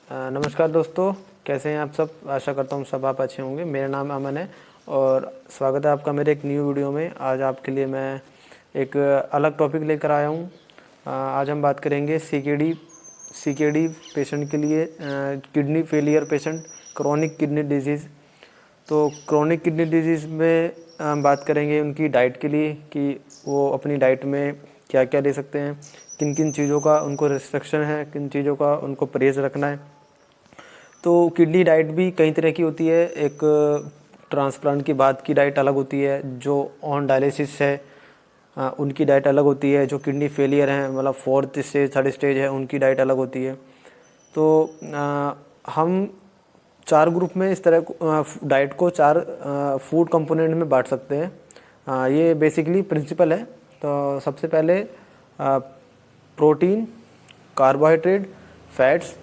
नमस्कार दोस्तों, कैसे हैं आप सब। आशा करता हूँ सब आप अच्छे होंगे। मेरा नाम अमन है और स्वागत है आपका मेरे एक न्यू वीडियो में। आज आपके लिए मैं एक अलग टॉपिक लेकर आया हूँ। आज हम बात करेंगे सीकेडी पेशेंट के लिए, kidney failure patient, chronic kidney disease. तो क्रोनिक किडनी डिजीज़ में हम बात करेंगे उनकी डाइट के लिए कि वो अपनी डाइट में क्या क्या ले सकते हैं, किन किन चीज़ों का उनको रिस्ट्रिक्शन है, किन चीज़ों का उनको परहेज़ रखना है। तो किडनी डाइट भी कई तरह की होती है। एक ट्रांसप्लांट के बाद की डाइट अलग होती है, जो ऑन डायलिसिस है उनकी डाइट अलग होती है, जो किडनी फेलियर हैं मतलब 4th स्टेज 3rd स्टेज है उनकी डाइट अलग होती है। तो हम 4 ग्रुप में इस तरह डाइट को 4 फूड कंपोनेंट में बांट सकते हैं। ये बेसिकली प्रिंसिपल है। तो सबसे पहले protein, carbohydrate, fats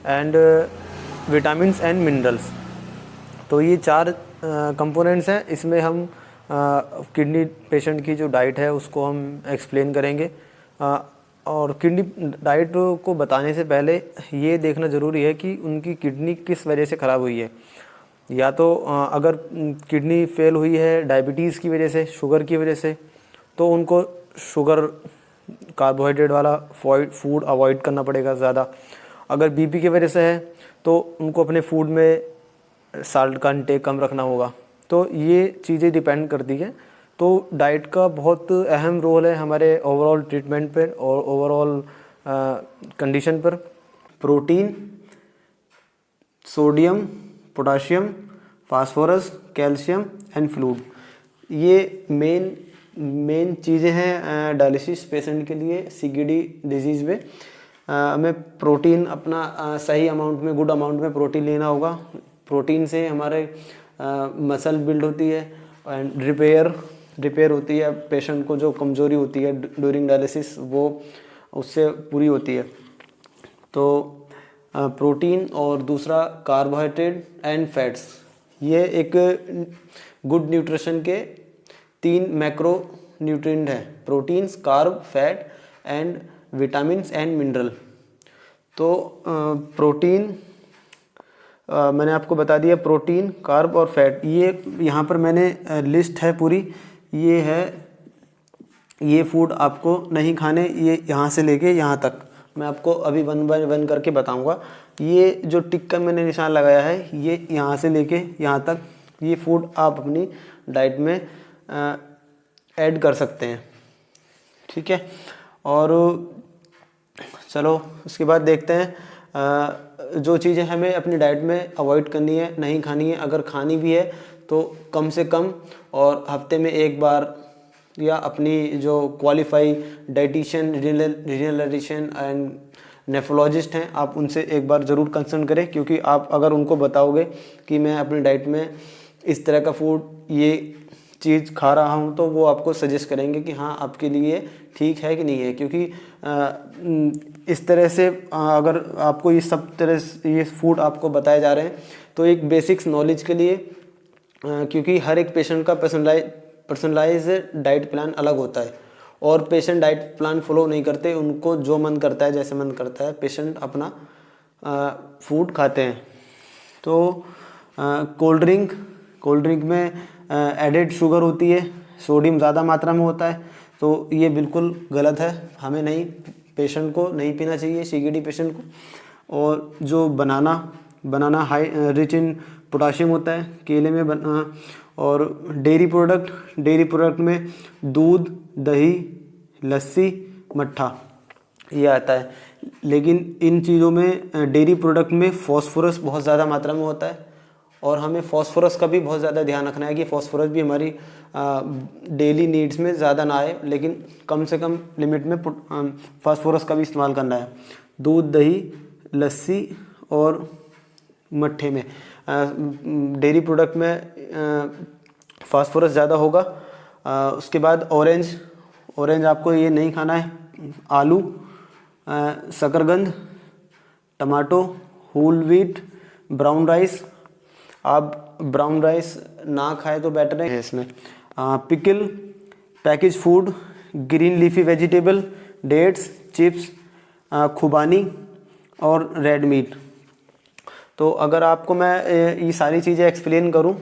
and vitamins and minerals. तो ये 4 कंपोनेंट्स हैं। इसमें हम किडनी पेशेंट की जो डाइट है उसको हम एक्सप्लेन करेंगे। और किडनी डाइट को बताने से पहले ये देखना ज़रूरी है कि उनकी किडनी किस वजह से ख़राब हुई है। या तो अगर किडनी फेल हुई है डायबिटीज़ की वजह से, शुगर की वजह से, तो उनको शुगर, कार्बोहाइड्रेट वाला फूड अवॉइड करना पड़ेगा ज़्यादा। अगर बीपी की वजह से है तो उनको अपने फूड में साल्ट का इंटेक कम रखना होगा। तो ये चीज़ें डिपेंड करती हैं। तो डाइट का बहुत अहम रोल है हमारे ओवरऑल ट्रीटमेंट पर और ओवरऑल कंडीशन पर। Protein, sodium, potassium, phosphorus, calcium and fluid, ये मेन चीज़ें हैं डायलिसिस पेशेंट के लिए सीकेडी डिजीज़ में। हमें प्रोटीन अपना सही अमाउंट में, गुड अमाउंट में प्रोटीन लेना होगा। प्रोटीन से हमारे मसल बिल्ड होती है एंड रिपेयर होती है। पेशेंट को जो कमज़ोरी होती है ड्यूरिंग डायलिसिस वो उससे पूरी होती है। तो प्रोटीन और दूसरा कार्बोहाइड्रेट एंड फैट्स, ये एक गुड न्यूट्रिशन के 3 मैक्रो न्यूट्रिएंट हैं: proteins, carb, fat and vitamins and mineral. तो प्रोटीन मैंने आपको बता दिया, प्रोटीन, कार्ब और फैट। ये यहाँ पर मैंने लिस्ट है पूरी, ये है, ये फूड आपको नहीं खाने, ये यहाँ से लेके यहाँ तक मैं आपको अभी 1 बाय 1 करके बताऊँगा। ये जो टिक का मैंने निशान लगाया है, ये यहाँ से लेके यहाँ तक, ये फूड आप अपनी डाइट में ऐड कर सकते हैं, ठीक है। और चलो उसके बाद देखते हैं जो चीज़ें हमें अपनी डाइट में अवॉइड करनी है, नहीं खानी है। अगर खानी भी है तो कम से कम और हफ्ते में 1 बार, या अपनी जो qualify dietitian, regional dietitian and nephrologist हैं, आप उनसे एक बार ज़रूर कंसल्ट करें। क्योंकि आप अगर उनको बताओगे कि मैं अपनी डाइट में इस तरह का फूड, ये चीज़ खा रहा हूँ, तो वो आपको सजेस्ट करेंगे कि हाँ आपके लिए ठीक है कि नहीं है। क्योंकि इस तरह से अगर आपको ये सब तरह से ये फूड आपको बताए जा रहे हैं तो एक बेसिक्स नॉलेज के लिए, क्योंकि हर एक पेशेंट का पर्सनलाइज डाइट प्लान अलग होता है और पेशेंट डाइट प्लान फॉलो नहीं करते। उनको जो मन करता है, जैसे मन करता है, पेशेंट अपना फूड खाते हैं। तो कोल्ड ड्रिंक में एडेड शुगर होती है, सोडियम ज़्यादा मात्रा में होता है। तो ये बिल्कुल गलत है, हमें नहीं, पेशेंट को नहीं पीना चाहिए, सीकेडी पेशेंट को। और जो बनाना हाई रिच इन पोटाशियम होता है, केले में और डेयरी प्रोडक्ट में दूध, दही, लस्सी, मट्ठा ये आता है। लेकिन इन चीज़ों में, डेयरी प्रोडक्ट में फॉस्फोरस बहुत ज़्यादा मात्रा में होता है और हमें फॉस्फोरस का भी बहुत ज़्यादा ध्यान रखना है कि फॉस्फोरस भी हमारी डेली नीड्स में ज़्यादा ना आए, लेकिन कम से कम लिमिट में फॉस्फोरस का भी इस्तेमाल करना है। दूध, दही, लस्सी और मट्ठे में, डेयरी प्रोडक्ट में फास्फोरस ज़्यादा होगा। उसके बाद ऑरेंज आपको ये नहीं खाना है। आलू, शकरकंद, tomato, whole wheat, brown rice. आप ब्राउन राइस ना खाए तो बेटर है इसमें। Pickle, package food, green leafy vegetable, dates, chips, खुबानी और रेड मीट। तो अगर आपको मैं ये सारी चीज़ें एक्सप्लेन करूं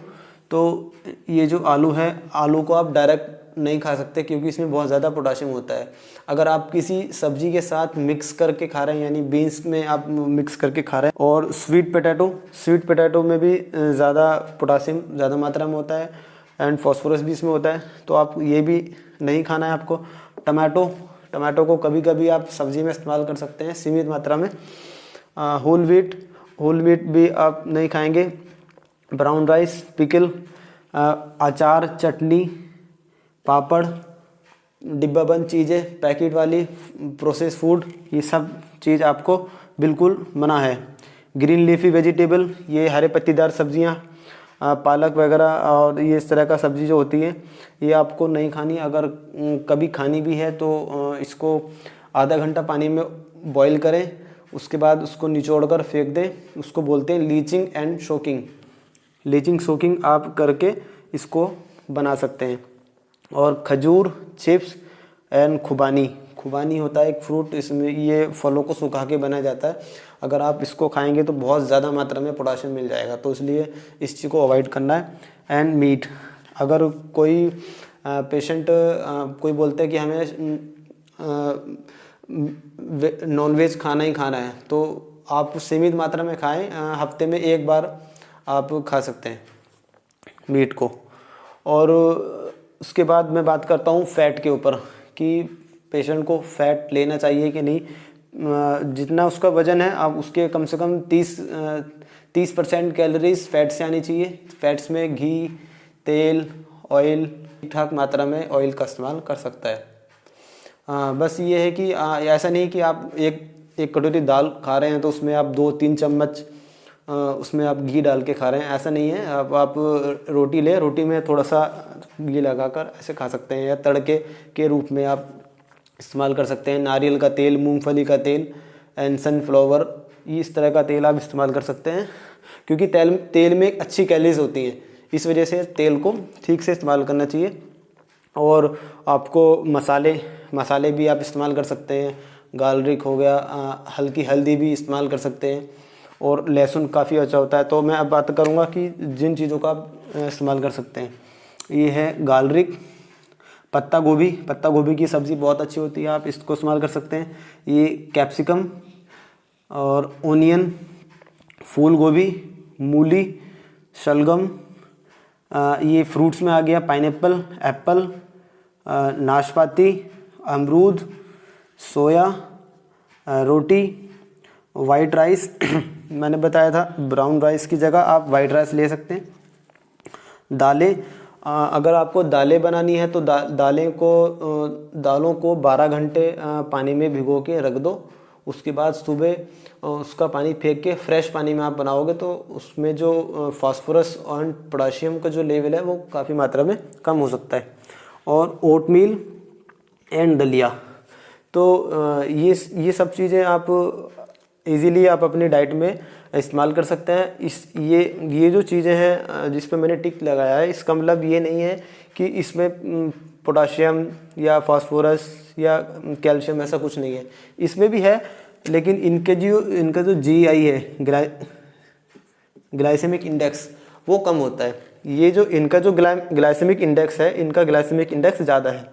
तो ये जो आलू है, आलू को आप डायरेक्ट नहीं खा सकते क्योंकि इसमें बहुत ज़्यादा पोटाशियम होता है। अगर आप किसी सब्जी के साथ मिक्स करके खा रहे हैं, यानी बीन्स में आप मिक्स करके खा रहे हैं, और स्वीट पोटैटो में भी ज़्यादा पोटाशियम ज़्यादा मात्रा में होता है एंड फॉस्फोरस भी इसमें होता है, तो आप ये भी नहीं खाना है आपको। टमाटो को कभी कभी आप सब्जी में इस्तेमाल कर सकते हैं सीमित मात्रा में। होल व्हीट भी आप नहीं खाएंगे। ब्राउन राइस, पिकल, अचार, चटनी, पापड़, डिब्बाबंद चीज़ें, पैकेट वाली, प्रोसेस फूड, ये सब चीज़ आपको बिल्कुल मना है। ग्रीन लीफी वेजिटेबल, ये हरे पत्तीदार सब्जियां, पालक वगैरह और ये इस तरह का सब्ज़ी जो होती है ये आपको नहीं खानी। अगर कभी खानी भी है तो इसको आधा घंटा पानी में बॉईल करें, उसके बाद उसको निचोड़ कर फेंक दें। उसको बोलते हैं लीचिंग एंड सोकिंग आप करके इसको बना सकते हैं। और खजूर, चिप्स एंड खुबानी होता है एक फ्रूट, इसमें ये फलों को सुखा के बनाया जाता है। अगर आप इसको खाएंगे तो बहुत ज़्यादा मात्रा में पोटाशियम मिल जाएगा, तो इसलिए इस चीज़ को अवॉइड करना है। एंड मीट, अगर कोई पेशेंट कोई बोलते हैं कि हमें नॉनवेज खाना ही खाना है, तो आप सीमित मात्रा में खाएं, हफ्ते में एक बार आप खा सकते हैं मीट को। और उसके बाद मैं बात करता हूँ फैट के ऊपर कि पेशेंट को फैट लेना चाहिए कि नहीं। जितना उसका वज़न है आप उसके कम से कम 30% कैलोरीज फैट से आनी चाहिए। फैट्स में घी, तेल, ऑयल, ठीक ठाक मात्रा में ऑयल का इस्तेमाल कर सकता है। बस ये है कि ऐसा नहीं कि आप एक कटोरी दाल खा रहे हैं तो उसमें आप 2-3 चम्मच उसमें आप घी डाल के खा रहे हैं, ऐसा नहीं है। आप रोटी लें, रोटी में थोड़ा सा घी लगाकर ऐसे खा सकते हैं, या तड़के के रूप में आप इस्तेमाल कर सकते हैं। नारियल का तेल, मूंगफली का तेल एंड सनफ्लावर, ये इस तरह का तेल आप इस्तेमाल कर सकते हैं, क्योंकि तेल में एक अच्छी कैलोरीज होती हैं, इस वजह से तेल को ठीक से इस्तेमाल करना चाहिए। और आपको मसाले भी आप इस्तेमाल कर सकते हैं। गार्लिक हो गया, हल्की हल्दी भी इस्तेमाल कर सकते हैं, और लहसुन काफ़ी अच्छा होता है। तो मैं अब बात करूँगा कि जिन चीज़ों का आप इस्तेमाल कर सकते हैं, ये है गार्लिक, पत्ता गोभी की सब्ज़ी बहुत अच्छी होती है, आप इसको इस्तेमाल कर सकते हैं। ये कैप्सिकम और ओनियन, फूल गोभी, मूली, शलगम, ये फ्रूट्स में आ गया पाइनएप्पल, एप्पल, नाशपाती, अमरूद, सोया, रोटी, वाइट राइस मैंने बताया था, ब्राउन राइस की जगह आप वाइट राइस ले सकते हैं। दालें, अगर आपको दालें बनानी है तो दालों को 12 घंटे पानी में भिगो के रख दो। उसके बाद सुबह उसका पानी फेंक के फ्रेश पानी में आप बनाओगे तो उसमें जो फास्फोरस और पोटाशियम का जो लेवल है वो काफ़ी मात्रा में कम हो सकता है। और ओटमील एंड दलिया, तो ये सब चीज़ें आप इजीली आप अपनी डाइट में इस्तेमाल कर सकते हैं। ये जो चीज़ें हैं जिस पे मैंने टिक लगाया है, इसका मतलब ये नहीं है कि इसमें पोटाशियम या फास्फोरस या कैल्शियम ऐसा कुछ नहीं है, इसमें भी है, लेकिन इनका जो GI है, ग्लाइसेमिक इंडेक्स, वो कम होता है। ये जो इनका जो ग्लाइसेमिक इंडेक्स है, इनका ग्लाइसेमिक इंडेक्स ज़्यादा है,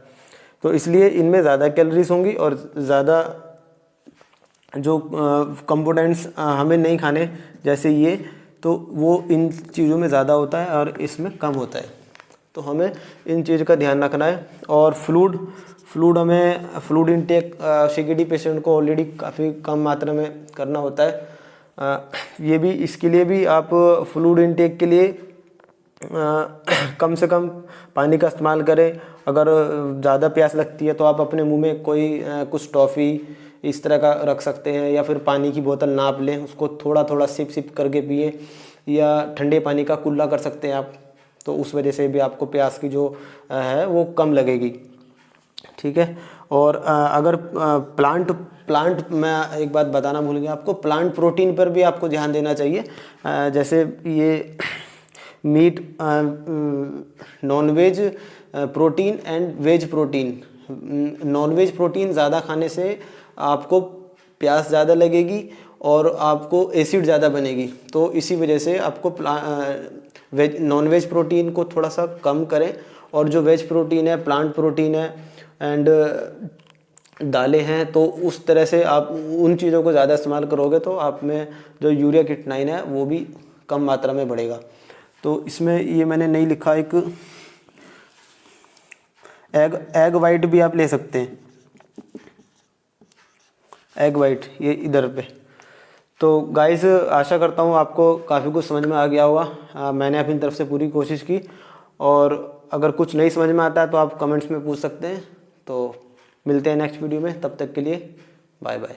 तो इसलिए इनमें ज़्यादा कैलोरीज होंगी और ज़्यादा जो कंपोनेंट्स हमें नहीं खाने जैसे ये, तो वो इन चीज़ों में ज़्यादा होता है और इसमें कम होता है, तो हमें इन चीज़ का ध्यान रखना है। और फ्लूड इनटेक CKD पेशेंट को ऑलरेडी काफ़ी कम मात्रा में करना होता है। ये भी, इसके लिए भी आप फ्लूड इनटेक के लिए कम से कम पानी का इस्तेमाल करें। अगर ज़्यादा प्यास लगती है तो आप अपने मुंह में कुछ टॉफ़ी इस तरह का रख सकते हैं, या फिर पानी की बोतल नाप लें, उसको थोड़ा थोड़ा सिप करके पिए, या ठंडे पानी का कुल्ला कर सकते हैं आप, तो उस वजह से भी आपको प्यास की जो है वो कम लगेगी, ठीक है। और अगर प्लांट मैं एक बात बताना भूल गया आपको, प्लांट प्रोटीन पर भी आपको ध्यान देना चाहिए। जैसे ये meat, non veg protein and veg protein. Non veg protein ज़्यादा खाने से आपको प्यास ज़्यादा लगेगी और आपको एसिड ज़्यादा बनेगी। तो इसी वजह से आपको वेज नॉन वेज प्रोटीन को थोड़ा सा कम करें, और जो वेज प्रोटीन है, प्लांट प्रोटीन है एंड दालें हैं, तो उस तरह से आप उन चीज़ों को ज़्यादा इस्तेमाल करोगे तो आप में जो यूरिया क्रिएटिनिन है वो भी कम मात्रा में बढ़ेगा। तो इसमें ये मैंने नहीं लिखा, एक एग वाइट भी आप ले सकते हैं, एग वाइट ये इधर पे। तो गाइस आशा करता हूँ आपको काफ़ी कुछ समझ में आ गया होगा। मैंने अपनी तरफ से पूरी कोशिश की, और अगर कुछ नहीं समझ में आता है तो आप कमेंट्स में पूछ सकते हैं। तो मिलते हैं नेक्स्ट वीडियो में, तब तक के लिए बाय बाय।